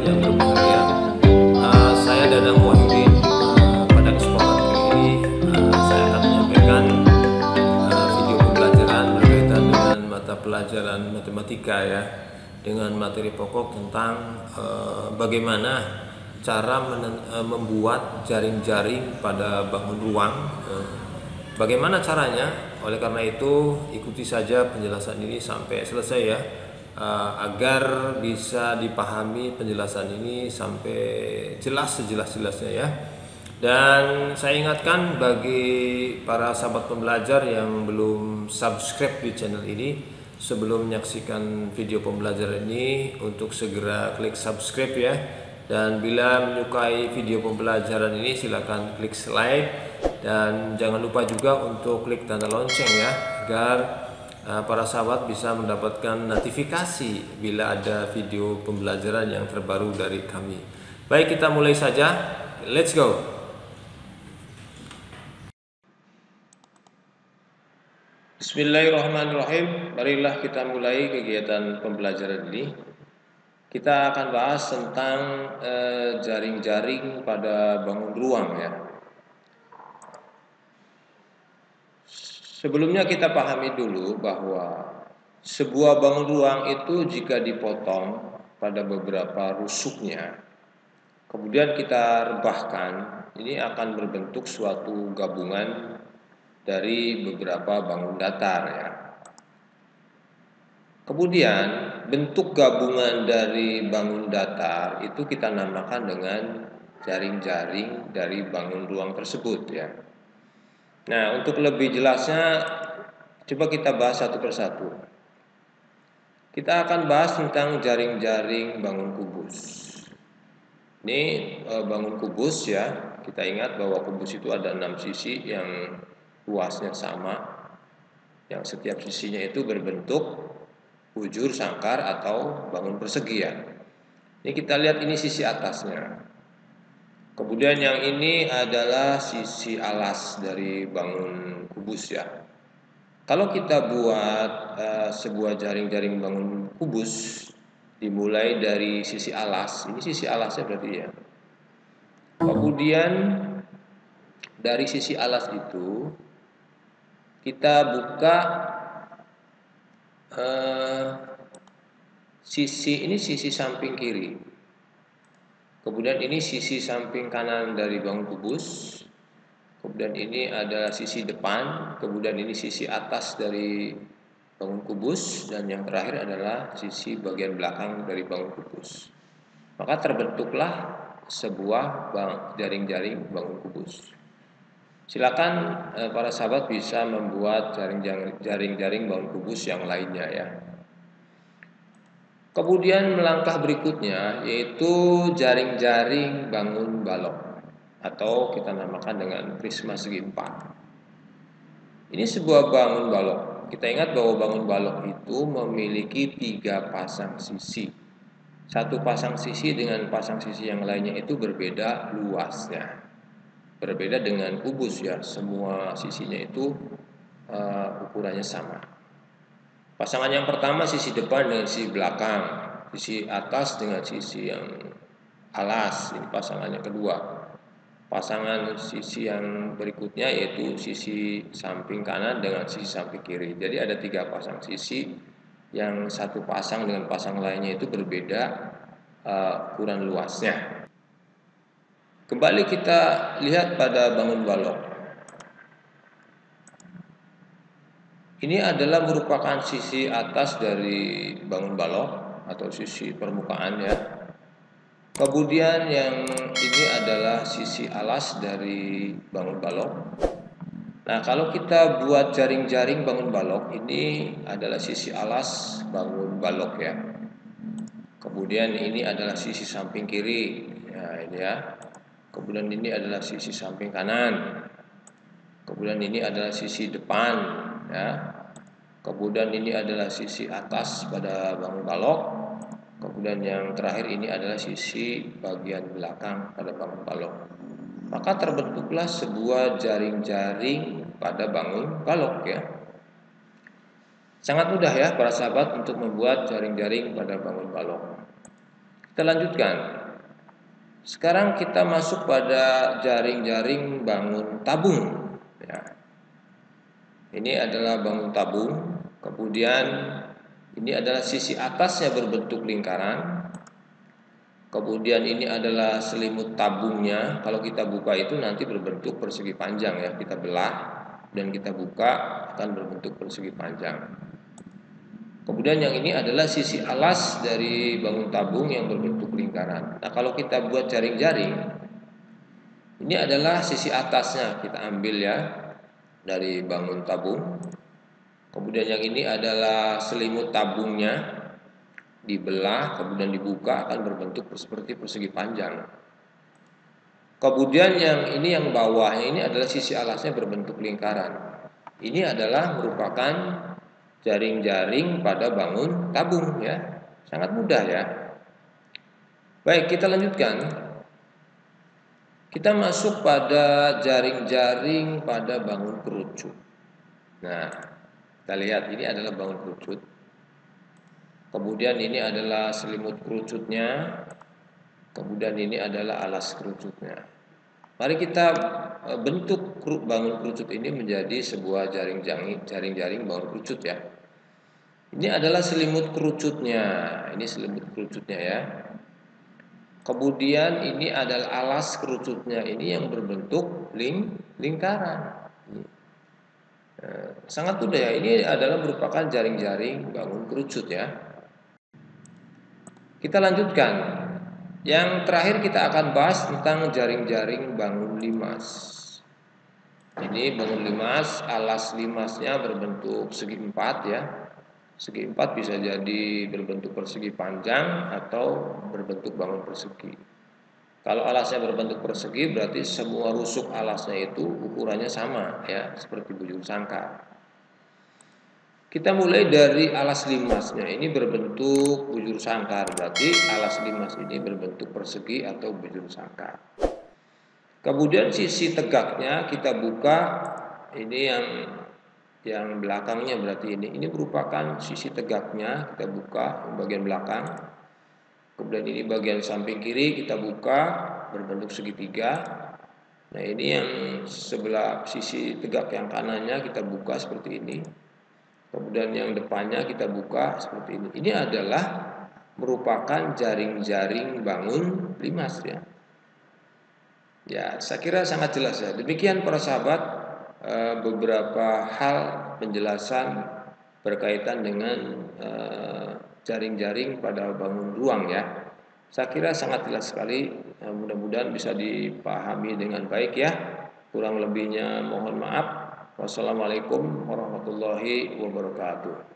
yang berbahagia. Saya Danang Wahyudin. Pada kesempatan kali ini saya akan menyampaikan video pembelajaran berkaitan dengan mata pelajaran matematika ya, dengan materi pokok tentang bagaimana cara membuat jaring-jaring pada bangun ruang. Bagaimana caranya? Oleh karena itu ikuti saja penjelasan ini sampai selesai ya, agar bisa dipahami penjelasan ini sampai jelas sejelas-jelasnya ya. Dan saya ingatkan bagi para sahabat pembelajar yang belum subscribe di channel ini, sebelum menyaksikan video pembelajaran ini untuk segera klik subscribe ya. Dan bila menyukai video pembelajaran ini silakan klik like, dan jangan lupa juga untuk klik tanda lonceng ya, agar para sahabat bisa mendapatkan notifikasi bila ada video pembelajaran yang terbaru dari kami. Baik, kita mulai saja. Let's go. Bismillahirrahmanirrahim. Marilah kita mulai kegiatan pembelajaran ini. Kita akan bahas tentang jaring-jaring pada bangun ruang ya. Sebelumnya kita pahami dulu bahwa sebuah bangun ruang itu jika dipotong pada beberapa rusuknya, kemudian kita rebahkan, ini akan berbentuk suatu gabungan dari beberapa bangun datar ya. Kemudian bentuk gabungan dari bangun datar itu kita namakan dengan jaring-jaring dari bangun ruang tersebut ya. Nah, untuk lebih jelasnya coba kita bahas satu persatu. Kita akan bahas tentang jaring-jaring bangun kubus. Ini bangun kubus ya. Kita ingat bahwa kubus itu ada 6 sisi yang luasnya sama, yang setiap sisinya itu berbentuk bujur, sangkar, atau bangun persegi ya. Ini kita lihat, ini sisi atasnya. Kemudian yang ini adalah sisi alas dari bangun kubus ya. Kalau kita buat sebuah jaring-jaring bangun kubus, dimulai dari sisi alas, ini sisi alasnya berarti ya. Kemudian dari sisi alas itu kita buka sisi samping kiri, kemudian ini sisi samping kanan dari bangun kubus, kemudian ini adalah sisi depan, kemudian ini sisi atas dari bangun kubus, dan yang terakhir adalah sisi bagian belakang dari bangun kubus. Maka terbentuklah sebuah jaring-jaring bangun kubus. Silakan para sahabat bisa membuat jaring-jaring bangun kubus yang lainnya ya. Kemudian melangkah berikutnya yaitu jaring-jaring bangun balok, atau kita namakan dengan prisma segi empat. Ini sebuah bangun balok. Kita ingat bahwa bangun balok itu memiliki 3 pasang sisi. Satu pasang sisi dengan pasang sisi yang lainnya itu berbeda luasnya. Berbeda dengan kubus ya, semua sisinya itu ukurannya sama. Pasangan yang pertama sisi depan dengan sisi belakang, sisi atas dengan sisi yang alas, ini pasangan yang kedua. Pasangan sisi yang berikutnya yaitu sisi samping kanan dengan sisi samping kiri. Jadi ada 3 pasang sisi, yang satu pasang dengan pasang lainnya itu berbeda ukuran luasnya. Kembali kita lihat pada bangun balok. Ini adalah merupakan sisi atas dari bangun balok atau sisi permukaan ya. Kemudian yang ini adalah sisi alas dari bangun balok. Nah, kalau kita buat jaring-jaring bangun balok, ini adalah sisi alas bangun balok ya. Kemudian ini adalah sisi samping kiri ya, ini ya. Kemudian ini adalah sisi samping kanan. Kemudian ini adalah sisi depan ya. Kemudian ini adalah sisi atas pada bangun balok. Kemudian yang terakhir ini adalah sisi bagian belakang pada bangun balok. Maka terbentuklah sebuah jaring-jaring pada bangun balok ya. Sangat mudah ya para sahabat untuk membuat jaring-jaring pada bangun balok. Kita lanjutkan. Sekarang kita masuk pada jaring-jaring bangun tabung. Ya. Ini adalah bangun tabung. Kemudian ini adalah sisi atasnya berbentuk lingkaran. Kemudian ini adalah selimut tabungnya. Kalau kita buka itu nanti berbentuk persegi panjang ya. Kita belah dan kita buka akan berbentuk persegi panjang. Kemudian yang ini adalah sisi alas dari bangun tabung yang berbentuk lingkaran. Nah, kalau kita buat jaring-jaring, ini adalah sisi atasnya kita ambil ya dari bangun tabung. Kemudian yang ini adalah selimut tabungnya, dibelah kemudian dibuka akan berbentuk seperti persegi panjang. Kemudian yang ini yang bawahnya ini adalah sisi alasnya berbentuk lingkaran. Ini adalah merupakan jaring-jaring pada bangun tabung ya. Sangat mudah ya. Baik, kita lanjutkan. Kita masuk pada jaring-jaring pada bangun kerucut. Nah, kita lihat ini adalah bangun kerucut. Kemudian ini adalah selimut kerucutnya. Kemudian ini adalah alas kerucutnya. Mari kita bentuk bangun kerucut ini menjadi sebuah jaring-jaring bangun kerucut ya. Ini adalah selimut kerucutnya. Ini selimut kerucutnya ya. Kemudian ini adalah alas kerucutnya. Ini yang berbentuk lingkaran. Sangat mudah ya. Ini adalah merupakan jaring-jaring bangun kerucut ya. Kita lanjutkan. Yang terakhir kita akan bahas tentang jaring-jaring bangun limas. Ini bangun limas, alas limasnya berbentuk segi empat ya. Segi empat bisa jadi berbentuk persegi panjang atau berbentuk bangun persegi. Kalau alasnya berbentuk persegi berarti semua rusuk alasnya itu ukurannya sama ya, seperti bujur sangkar. Kita mulai dari alas limasnya. Ini berbentuk bujur sangkar, berarti alas limas ini berbentuk persegi atau bujur sangkar. Kemudian sisi tegaknya kita buka. Ini yang belakangnya berarti ini merupakan sisi tegaknya, kita buka bagian belakang. Kemudian ini bagian samping kiri kita buka berbentuk segitiga. Nah, ini yang sebelah sisi tegak yang kanannya kita buka seperti ini. Kemudian yang depannya kita buka seperti ini. Ini adalah merupakan jaring-jaring bangun limas ya. Ya, saya kira sangat jelas ya. Demikian para sahabat beberapa hal penjelasan berkaitan dengan jaring-jaring pada bangun ruang ya. Saya kira sangat jelas sekali. Mudah-mudahan bisa dipahami dengan baik ya. Kurang lebihnya mohon maaf. Wassalamualaikum warahmatullahi wabarakatuh.